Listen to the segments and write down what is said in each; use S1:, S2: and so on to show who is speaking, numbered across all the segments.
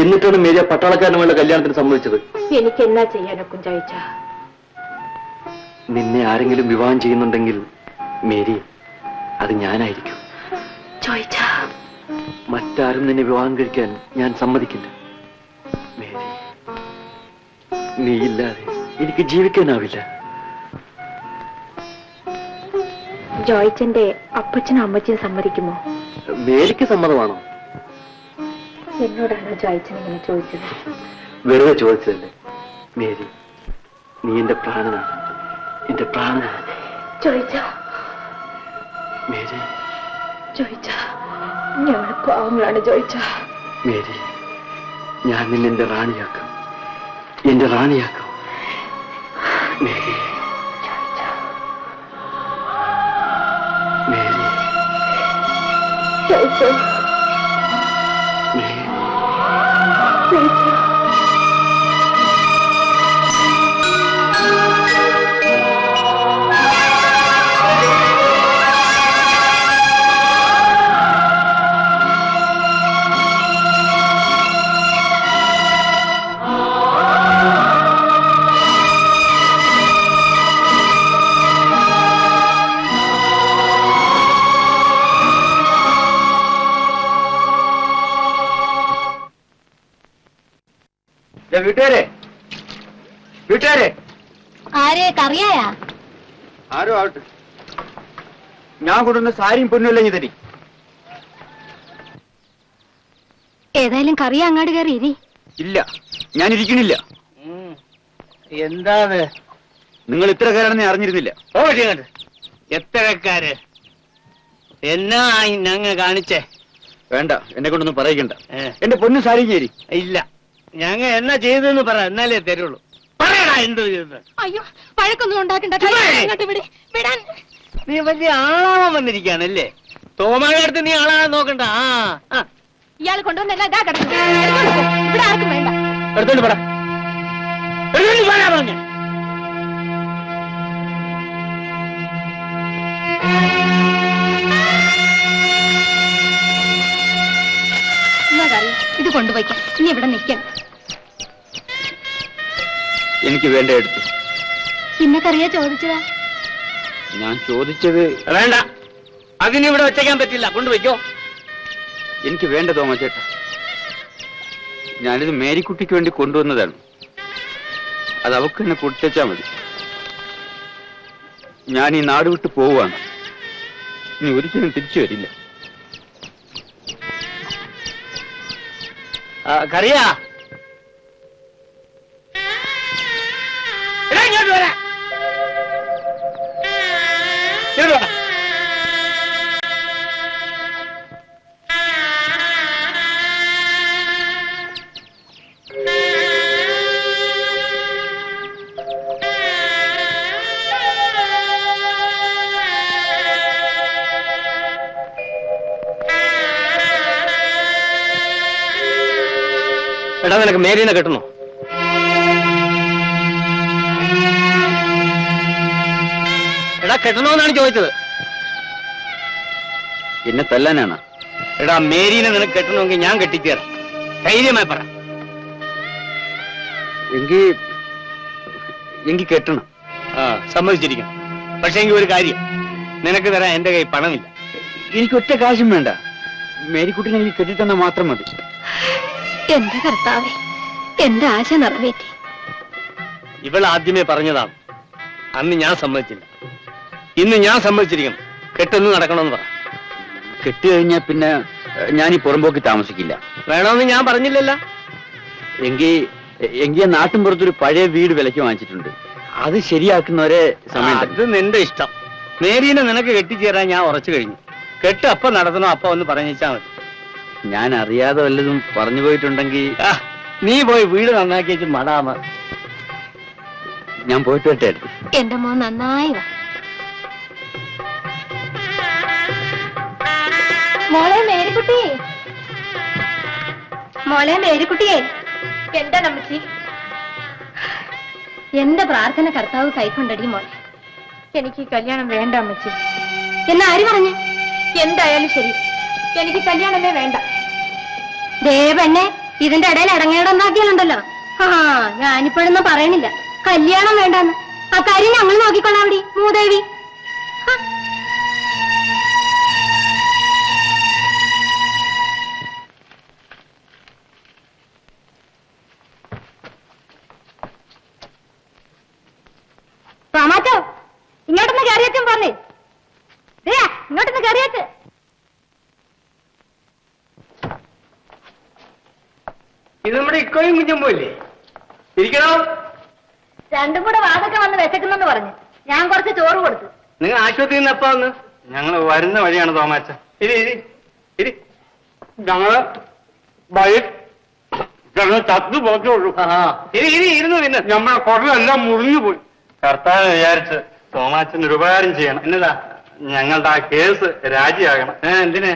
S1: എന്നിട്ടാണ് മേരി ആ പട്ടാളക്കാരനുമായുള്ള കല്യാണത്തിന് സമ്മതിച്ചത്.
S2: എനിക്ക് എന്നാ ചെയ്യാനൊക്കും ചോദിച്ച?
S1: നിന്നെ ആരെങ്കിലും വിവാഹം ചെയ്യുന്നുണ്ടെങ്കിൽ മേരി, അത് ഞാനായിരിക്കും.
S2: ചോദിച്ച
S1: മറ്റാരും നിന്നെ വിവാഹം കഴിക്കാൻ ഞാൻ സമ്മതിക്കില്ല. മേരി, നീയില്ലാതെ എനിക്ക് ജീവിക്കാനാവില്ല.
S2: ജോയിച്ചന്റെ അപ്പച്ചനും അമ്മച്ചിയും സമ്മതിക്കുമോ?
S1: മേരിക്ക് സമ്മതമാണോ?
S2: എന്നോടാണ് ജോയിച്ചൻ ഇങ്ങനെ ചോദിച്ചത്.
S1: വെറുതെ ചോദിച്ചതല്ലേ മേരി. നീ എന്റെ പ്രാണനാണ്, എന്റെ പ്രാണനാണ്.
S2: ചോദിച്ച
S1: മേരി,
S2: ചോദിച്ച ഞങ്ങൾ പാവങ്ങളാണ് ചോദിച്ച.
S1: മേരി, ഞാൻ നിന്നെ എന്റെ റാണിയാക്കും, എന്റെ റാണിയാക്കും മേരി. മേരി,
S2: ചോദിച്ച
S1: മേരി.
S2: ചോദിച്ച
S1: വീട്ടുകാരെ, വീട്ടുകാരെ,
S3: ആരെ കറിയായ?
S1: ആരോ ആവട്ടെ, ഞാൻ കൊടുക്കുന്ന സാരിയും പൊന്നുമല്ല ഇനി തരി.
S3: ഏതായാലും കറിയ അങ്ങാട് കയറി ഇരി.
S1: ഇല്ല, ഞാൻ ഇരിക്കണില്ല.
S4: എന്താണ്?
S1: നിങ്ങൾ ഇത്രക്കാരാണെന്ന് അറിഞ്ഞിരുന്നില്ല.
S4: എത്രക്കാര്? എന്നാ ഞങ്ങ കാണിച്ചേ?
S1: വേണ്ട, എന്നെ കൊണ്ടൊന്നും പറയിക്കണ്ട. എന്റെ പൊന്നു സാരി ചേരി.
S4: ഇല്ല, ഞങ്ങ എന്നാ ചെയ്തെന്ന് പറ, എന്നാലേ തരുള്ളൂ. പറയടാ എന്ത് ചെയ്തെന്ന്.
S3: അയ്യോ, വഴക്കൊന്നും ഉണ്ടാക്കണ്ട. വിടാൻ.
S4: നീ വലിയ ആളാവാൻ വന്നിരിക്കാണല്ലേ? തോമാനടുത്ത് നീ ആളാകാൻ നോക്കണ്ട.
S3: ഇയാൾ കൊണ്ടുവന്നല്ല ഇതാ കിടക്കുന്നു. ഇവിടെ ആർക്കും വേണ്ട.
S4: എടുത്തോണ്ട് പറ, എടുത്തോണ്ട് പറയാ പറഞ്ഞ.
S3: ഇത് കൊണ്ടുപോയിക്കാം. ഇനി ഇവിടെ നിൽക്കണം.
S1: എനിക്ക് വേണ്ട എടുത്തു.
S3: പിന്നെ കറിയാ ചോദിച്ചതാ?
S1: ഞാൻ ചോദിച്ചത്
S4: വേണ്ട, അതിനിവിടെ വെച്ചേക്കാൻ പറ്റില്ല. കൊണ്ടുപോയിക്കോ.
S1: എനിക്ക് വേണ്ട തോമച്ചേട്ടാ. ഞാനിത് മേരിക്കുട്ടിക്ക് വേണ്ടി കൊണ്ടുവന്നതാണ്. അത് അവക്ക് തന്നെ കൊടുത്തേച്ചാ മതി. ഞാൻ ഈ നാട് വിട്ട് പോവുകയാണ്. ഇനി ഒരിക്കലും തിരിച്ചു വരില്ല.
S4: കറിയാ, ഇങ്ങോട്ട് വരാ. എടാ, നിനക്ക് മേരീനെ കെട്ടണോ? എടാ, കെട്ടണോന്നാണ് ചോദിച്ചത്.
S1: എന്നെ തല്ലാനാണ്?
S4: എടാ, മേരീനെ നിനക്ക് കെട്ടണമെങ്കിൽ ഞാൻ കെട്ടിച്ചേരാം. ധൈര്യമായി പറ.
S1: എങ്കിൽ കെട്ടണം.
S4: സമ്മതിച്ചിരിക്കണം. പക്ഷേ എങ്കിൽ ഒരു കാര്യം, നിനക്ക് തരാൻ എന്റെ കയ്യിൽ പണമില്ല.
S1: എനിക്ക് ഒറ്റ കാശും വേണ്ട. മേരിക്കുട്ടിനെ എനിക്ക് കെട്ടിത്തന്നാൽ മാത്രം മതി.
S3: എന്റെ കർത്താവേ, എന്റെ ആശ നിറവേറ്റി.
S4: ഇവൾ ആദ്യമേ പറഞ്ഞതാണ്. അന്ന് ഞാൻ സമ്മതിച്ചില്ല. ഇന്ന് ഞാൻ സമ്മതിച്ചിരിക്കണം. കെട്ടൊന്ന് നടക്കണമെന്ന് പറ.
S1: കെട്ടി കഴിഞ്ഞാൽ പിന്നെ ഞാൻ ഈ പുറമ്പോക്കി താമസിക്കില്ല.
S4: വേണമെന്ന് ഞാൻ പറഞ്ഞില്ലല്ലോ.
S1: എങ്കിൽ നാട്ടിൻ പുറത്തൊരു പഴയ വീട് വിലയ്ക്ക് വാങ്ങിച്ചിട്ടുണ്ട്. അത് ശരിയാക്കുന്നവരെ സമയം.
S4: അത് നിന്റെ ഇഷ്ടം. മേരീനെ നിനക്ക് കെട്ടിച്ചേരാൻ ഞാൻ ഉറച്ചു കഴിഞ്ഞു. കെട്ട് അപ്പൊ നടത്തണോ അപ്പൊ ഒന്ന് പറഞ്ഞാ മതി.
S1: ഞാൻ അറിയാതെ വല്ലതും പറഞ്ഞു പോയിട്ടുണ്ടെങ്കിൽ
S4: നീ പോയി വീട് നന്നാക്കി വെച്ച് മടാമ.
S1: ഞാൻ പോയിട്ട് വരട്ടെ.
S3: എന്റെ മോൻ നന്നായി വാ. മോളെ മേരിക്കുട്ടി, മോളെ മേരിക്കുട്ടിയെ. എന്താ നമ്മച്ചി? എന്റെ പ്രാർത്ഥന കർത്താവ് കൈക്കൊണ്ടടി മോളെ.
S2: എനിക്ക് കല്യാണം വേണ്ട അമ്മച്ചി.
S3: എന്നാ ആര് പറഞ്ഞു?
S2: എന്തായാലും ശരി, എനിക്ക് കല്യാണമേ വേണ്ട.
S3: ദേവണ്ണെ,
S2: ഇതിന്റെ ഇടയിൽ ഇടങ്ങേടുണ്ടാക്കിയാലുണ്ടല്ലോ. ആ ഞാനിപ്പോഴൊന്നും പറയണില്ല. കല്യാണം വേണ്ടാന്ന്. ആ കാര്യം ഞങ്ങൾ നോക്കിക്കൊള്ളാം. അവിടെ മൂദേവി. ടൊമാറ്റോ ഇങ്ങോട്ടൊന്ന് കയറിയച്ചും പറഞ്ഞേ. ഇങ്ങോട്ടൊന്ന് കയറിയച്ച്.
S4: ഇത് നമ്മുടെ ഇക്കോയും കുഞ്ഞുമ്പോയില്ലേ? ഇരിക്കണോ?
S2: രണ്ടും കൂടെ വാതൊക്കെ വന്ന് വിശക്കുന്നെന്ന് പറഞ്ഞു. ഞാൻ കുറച്ച് ചോറ് കൊടുത്തു.
S4: നിങ്ങൾ ആശുപത്രിയിൽ നിന്ന് എപ്പോ വന്ന്?
S1: ഞങ്ങൾ വരുന്ന വഴിയാണ് തോമാച്ച.
S4: ഇരി ഇരി ഇരി.
S1: ഞങ്ങള് വഴി ചത്തു പോക്കേ ഉള്ളൂ.
S4: ഇരി ഇരി ഇരുന്നു. പിന്നെ
S1: നമ്മളെ കുടലെല്ലാം മുറിഞ്ഞു പോയി. കർത്താവ് വിചാരിച്ച് തോമാച്ചന് ഒരു ഉപകാരം ചെയ്യണം.
S4: എന്നതാ?
S1: ഞങ്ങളുടെ ആ കേസ് രാജിയാകണം.
S4: എന്തിന്?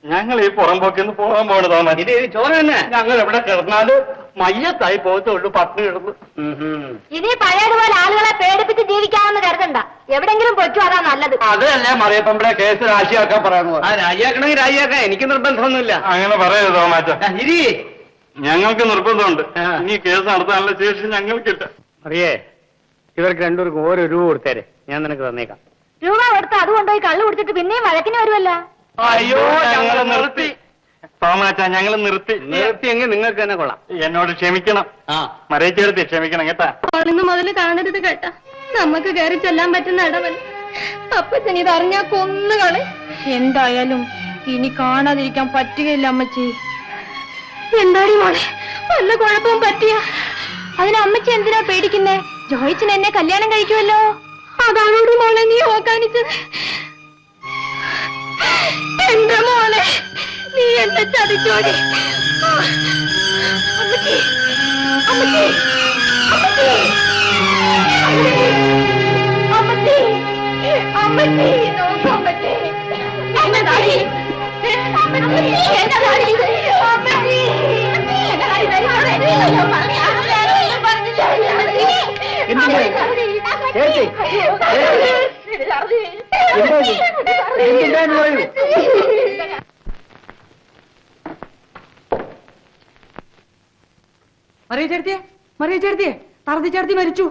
S1: ഞങ്ങൾ ഈ പുറമ്പോക്കിന്ന് പോകാൻ പോകണം തോമാച്ച.
S4: ഇത് ചോറ് തന്നെ.
S1: ഞങ്ങൾ എവിടെ കിടന്നാല് മയ്യത്തായി പോകത്തുള്ളൂ. പട്ടിണി കിടന്ന്.
S2: ഇനി പഴയതുപോലെ ആളുകളെ പേടിപ്പിച്ച് ജീവിക്കാമെന്ന് കരുതണ്ട. എവിടെങ്കിലും പൊയ്ക്കോ, അതാ നല്ലത്.
S1: അതല്ലേ മറിയപ്പമ്പളെ കേസ് രാജിയാക്കാൻ പറയുന്നത്.
S4: ആ രാജിയാക്കണമെങ്കിൽ രാജിയാക്കാം. എനിക്ക് നിർബന്ധമൊന്നുമില്ല.
S1: അങ്ങനെ പറയരുത് തോമാച്ച.
S4: ഇരി.
S1: ഞങ്ങൾക്ക് നിർബന്ധമുണ്ട്. ഇനി കേസ് നടത്താനുള്ള ശേഷി ഞങ്ങൾക്കില്ല.
S4: അറിയേ, ഇവർക്ക് രണ്ടുപേർക്കും ഓരോ രൂപ കൊടുത്തേരെ. ഞാൻ നിനക്ക് തന്നേക്കാം.
S2: രൂപ കൊടുത്ത് അത് കൊണ്ടുപോയി കള്ളു കുടിച്ചിട്ട് പിന്നെയും വഴക്കിന് വരുമല്ല.
S1: അയ്യോ ഞങ്ങൾ നിർത്തി തോമാച്ച. ഞങ്ങൾ
S4: നിർത്തിയെങ്കിൽ നിങ്ങൾക്ക് തന്നെ കൊള്ളാം.
S1: എന്നോട് ക്ഷമിക്കണം. മറിയിച്ചെടുത്ത് ക്ഷമിക്കണം കേട്ടാ.
S2: ഇന്ന് മുതൽ കാണരുത് കേട്ടാ. നമുക്ക് കയറി ചെല്ലാൻ പറ്റുന്ന ഇടവൻ. അപ്പച്ചൻ ഇത് അറിഞ്ഞാ കൊന്നുകളെ.
S3: എന്തായാലും ഇനി കാണാതിരിക്കാൻ പറ്റുകയില്ല അമ്മച്ചി.
S2: എന്താടി മോളെ, വല്ല കുഴപ്പവും പറ്റിയ? അതിന് അമ്മച്ചി എന്തിനാ പേടിക്കുന്നേ? ജോയിച്ചൻ എന്നെ കല്യാണം കഴിക്കുമല്ലോ. അതാണോട് മോളെ നീ ഓക്കാനിച്ചത്? എന്റെ മോളെ, നീ എന്നെ ചതിച്ചോടി. അമ്മച്ചി, അമ്മച്ചി, അമ്മച്ചി, അമ്മച്ചി, അമ്മച്ചി, നോക്കൂ അമ്മച്ചി. എന്നതാടി? അമ്മച്ചി, എന്നതാടി? അമ്മച്ചി, എന്നതാടി?
S3: മറിയ ചേർത്തിയെ തറതി ചേർത്തി മരിച്ചു.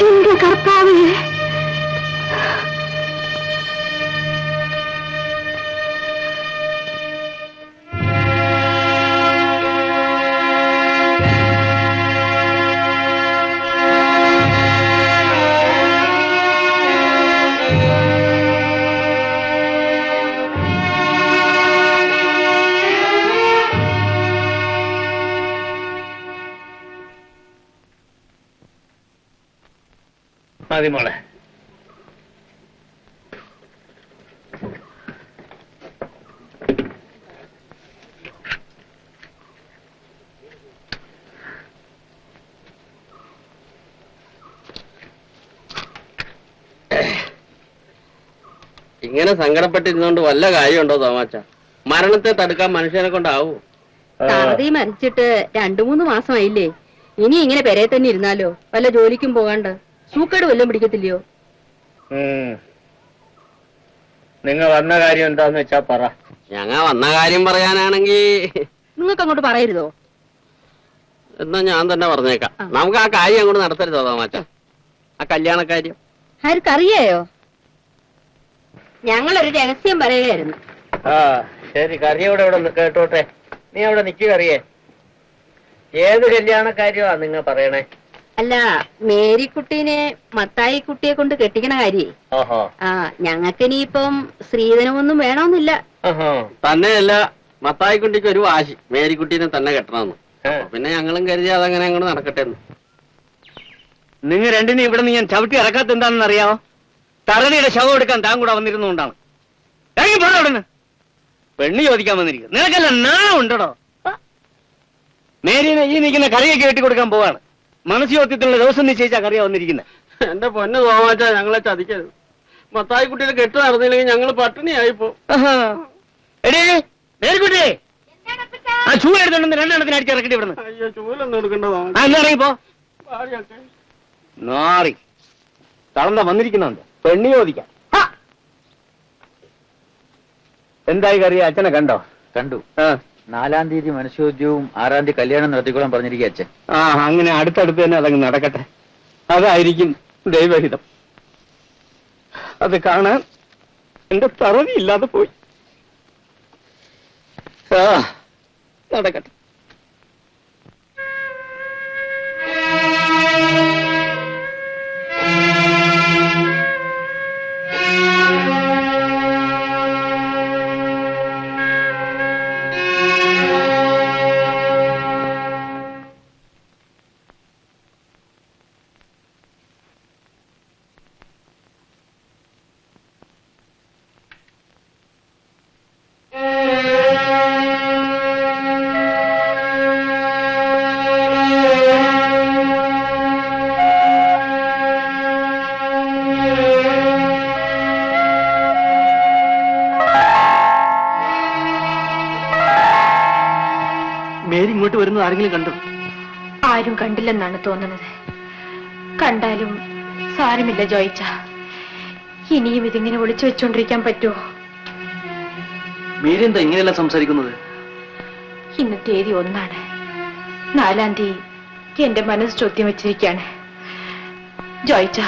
S2: എന്റെ കർത്താവേ,
S4: മതി മോളെ. ഇങ്ങനെ സങ്കടപ്പെട്ടിരുന്നോണ്ട് വല്ല കാര്യമുണ്ടോ തോമാച്ച? മരണത്തെ തടുക്കാൻ മനുഷ്യനെ കൊണ്ടാവൂ?
S2: താറതി മരിച്ചിട്ട് 2-3 മാസമായില്ലേ? ഇനി ഇങ്ങനെ പെരയെ തന്നെ ഇരുന്നാലോ? വല്ല ജോലിക്കും പോകാണ്ട് സൂക്കേട് വല്ലതും പിടിക്കത്തില്ലയോ?
S4: നിങ്ങൾ വന്ന കാര്യം എന്താന്ന് വെച്ചാ പറ. ഞങ്ങ വന്ന കാര്യം പറയാനാണെങ്കി
S2: നിങ്ങൾക്ക് അങ്ങോട്ട് പറയരുതോ?
S4: എന്നാ ഞാൻ തന്നെ പറഞ്ഞേക്കാം. നമുക്ക് ആ കാര്യം അങ്ങോട്ട് നടത്തരുതോ തോമാച്ച? ആ കല്യാണക്കാര്യം
S2: ആർക്കറിയായോ? ഞങ്ങളൊരു രഹസ്യം പറയുകയായിരുന്നു.
S4: ആ ശരി, കറിയോടെ ഇവിടെ കേട്ടോട്ടെ. നീ അവിടെ നിൽക്കുക. അറിയേ, ഏത് കല്യാണക്കാര്യമാ നിങ്ങൾ പറയണേ?
S2: അല്ല, മേരിക്കുട്ടീനെ മത്തായി കുട്ടിയെ കൊണ്ട് കെട്ടിക്കണ കാര്യേ.
S4: ഓഹോ.
S2: ആ ഞങ്ങൾക്കിനിയിപ്പം സ്ത്രീധനമൊന്നും വേണമെന്നില്ല.
S4: തന്നെയല്ല, മത്തായിക്കുട്ടിക്ക് ഒരു വാശി മേരിക്കുട്ടീനെ തന്നെ കെട്ടണമെന്ന്. പിന്നെ ഞങ്ങളും കരുതി അതങ്ങനെ അങ്ങോട്ട് നടക്കട്ടെ എന്ന്. നിങ്ങൾ രണ്ടിനും ഇവിടെ നിന്ന് ഞാൻ ചവിട്ടി ഇറക്കാത്ത എന്താണെന്ന് അറിയാമോ? തറണിയുടെ ശവം എടുക്കാൻ താൻ കൂടെ വന്നിരുന്നുകൊണ്ടാണ്. ഇറങ്ങി പോണോ അവിടുന്ന്? പെണ്ണ് ചോദിക്കാൻ വന്നിരിക്കും. നിനക്കല്ല നാണം ഉണ്ടോ? മേരീനെ ഈ നിൽക്കുന്ന കറിയൊക്കെ കെട്ടി കൊടുക്കാൻ പോവാണ്. മനസ്സുയോത്യത്തിലുള്ള ദിവസം നിശ്ചയിച്ചാ കറിയാ വന്നിരിക്കുന്നത്. എന്റെ പൊന്നു തോമാച്ചാ, ഞങ്ങളെ ചതിക്കരുത്. മത്തായിക്കുട്ടിയുടെ കെട്ട് നടന്നില്ലെങ്കിൽ ഞങ്ങൾ പട്ടിണിയായിപ്പോ. എടേ മേരിക്കുട്ടി, ആ ചൂല എടുത്തോണ്ട് 2 എണ്ണത്തിന് അടിച്ച് ഇറക്കിട്ട് ഇവിടുന്ന്.
S1: അയ്യോ, ചൂലൊന്നും എടുക്കണ്ടോ?
S4: എന്നാ ഇറങ്ങിപ്പോ. നാറി തളന്ത വന്നിരിക്കുന്നുണ്ട്. പെണ്ണി ചോദിക്കാം.
S1: എന്തായി കറിയ അച്ഛനെ കണ്ടോ?
S5: കണ്ടു.
S1: ആ
S5: 4-ാം തീയതി മനുഷ്യോദ്യവും 6-ാം തീയതി കല്യാണം നടത്തിക്കോളാൻ പറഞ്ഞിരിക്കുക അച്ഛൻ.
S1: ആ അങ്ങനെ അടുത്തടുത്ത് തന്നെ അതങ്ങ് നടക്കട്ടെ. അതായിരിക്കും ദൈവഹിതം. അത് കാണാൻ എന്റെ തറവി ഇല്ലാതെ പോയി. ആ നടക്കട്ടെ.
S4: മേരി ഇങ്ങോട്ട് വരുന്നത് ആരെങ്കിലും കണ്ടു?
S2: ആരും കണ്ടില്ലെന്നാണ് തോന്നുന്നത്. കണ്ടാലും സാരമില്ല ജോയിച്ച. ഇനിയും ഇതിങ്ങനെ ഒളിച്ചു വെച്ചോണ്ടിരിക്കാൻ പറ്റുമോ?
S4: മേരി എന്താ ഇങ്ങനെയെല്ലാം സംസാരിക്കുന്നത്?
S2: ഇന്ന് തീയതി 1 4-ാം തീയതി എന്റെ മനസ്സ് ചോദ്യം വെച്ചിരിക്കാണ് ജോയിച്ച.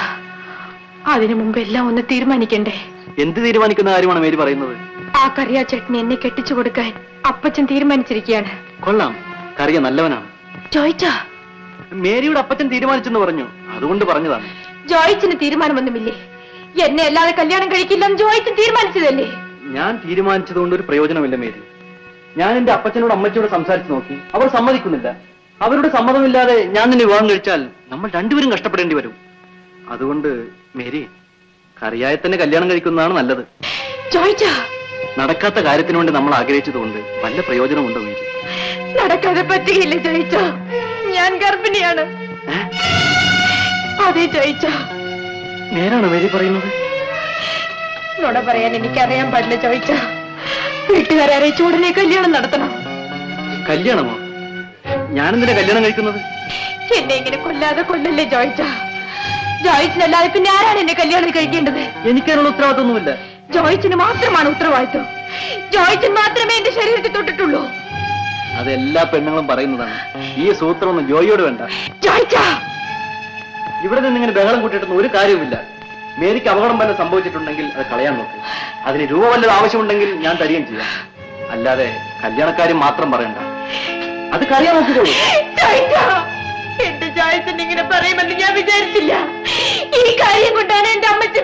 S2: അതിനു മുമ്പ് എല്ലാം ഒന്ന് തീരുമാനിക്കണ്ടേ?
S4: എന്ത് തീരുമാനിക്കുന്ന കാര്യമാണ് മേരി പറയുന്നത്?
S2: ആ കറിയാ ചട്നി എന്നെ കെട്ടിച്ചു കൊടുക്കാൻ അപ്പച്ചൻ തീരുമാനിച്ചിരിക്കുകയാണ്.
S4: കൊള്ളാം, കറിയ നല്ലവനാണ്.
S2: ജോയിച്ച,
S4: മേരിയുടെ അപ്പച്ചൻ തീരുമാനിച്ചെന്ന് പറഞ്ഞു, അതുകൊണ്ട് പറഞ്ഞതാണ്.
S2: ജോയിച്ചിന് തീരുമാനമൊന്നുമില്ലേ? എന്നെ അല്ലാതെ കല്യാണം കഴിക്കില്ലെന്ന് ജോയിച്ചൻ തീരുമാനിച്ചതല്ലേ?
S4: ഞാൻ തീരുമാനിച്ചതുകൊണ്ട് ഒരു പ്രയോജനമില്ല മേരി. ഞാൻ എന്റെ അപ്പച്ചനോട് അമ്മച്ചിയോട് സംസാരിച്ചു നോക്കി, അവർ സമ്മതിക്കുന്നില്ല. അവരുടെ സമ്മതമില്ലാതെ ഞാൻ നിന്നെ വിവാഹം കഴിച്ചാൽ നമ്മൾ രണ്ടുപേരും കഷ്ടപ്പെടേണ്ടി വരും. അതുകൊണ്ട് മേരി, കറിയായി തന്നെ കല്യാണം കഴിക്കുന്നതാണ് നല്ലത്.
S2: ജോയിച്ച,
S4: നടക്കാത്ത കാര്യത്തിന് വേണ്ടി നമ്മൾ ആഗ്രഹിച്ചതുകൊണ്ട് വല്ല പ്രയോജനമുണ്ടോ മേരി?
S2: നടക്കാതെ പറ്റുകയില്ല ജോയിച്ച. ഞാൻ ഗർഭിണിയാണ്. അതെ ജോയിച്ച.
S4: നേരാണോ മേരി പറയുന്നത്?
S2: നുണ പറയാൻ എനിക്കറിയാൻ പാടില്ല ജോയിച്ച. വീട്ടുകാരെ അറിയിച്ചു ഉടനെ കല്യാണം നടത്തണം.
S4: കല്യാണമോ? ഞാനെന്തിനാ കല്യാണം കഴിക്കുന്നത്?
S2: എന്നെ ഇങ്ങനെ കൊല്ലാതെ കൊല്ലല്ലേ ജോയിച്ച. ജോയിച്ചിനല്ലാതെ പിന്നെ ആരാണ് എന്നെ കല്യാണം കഴിക്കേണ്ടത്?
S4: എനിക്കതിനുള്ള ഉത്തരവാദിത്വമൊന്നുമില്ല.
S2: ജോയിച്ചിന് മാത്രമാണ് ഉത്തരവാദിത്വം. ജോയിച്ചൻ മാത്രമേ എന്റെ ശരീരത്തിൽ തൊട്ടിട്ടുള്ളൂ.
S4: അതെല്ലാ പെണ്ണുങ്ങളും പറയുന്നതാണ്. ഈ സൂത്രമൊന്നും ജോയിയോട് വേണ്ട.
S2: ജോയിച്ച,
S4: ഇവിടെ നിന്ന് ഇങ്ങനെ ബഹളം കൂട്ടിയിട്ടൊന്നും ഒരു കാര്യവുമില്ല. മേരിക്ക് അപകടം വല്ല സംഭവിച്ചിട്ടുണ്ടെങ്കിൽ അത് കളയാൻ നോക്കും. അതിന് രൂപ വല്ലത് ആവശ്യമുണ്ടെങ്കിൽ ഞാൻ തരികയും ചെയ്യാം. അല്ലാതെ കല്യാണക്കാര്യം മാത്രം പറയണ്ട. അത് കളയാൻ നോക്കിക്കോളൂ.
S2: എന്റെ ജോയിച്ചൻ ഇങ്ങനെ പറയുമെന്ന് ഞാൻ വിചാരിച്ചില്ല. ഈ കാര്യം കൊണ്ടാണ് എന്റെ അമ്മച്ചി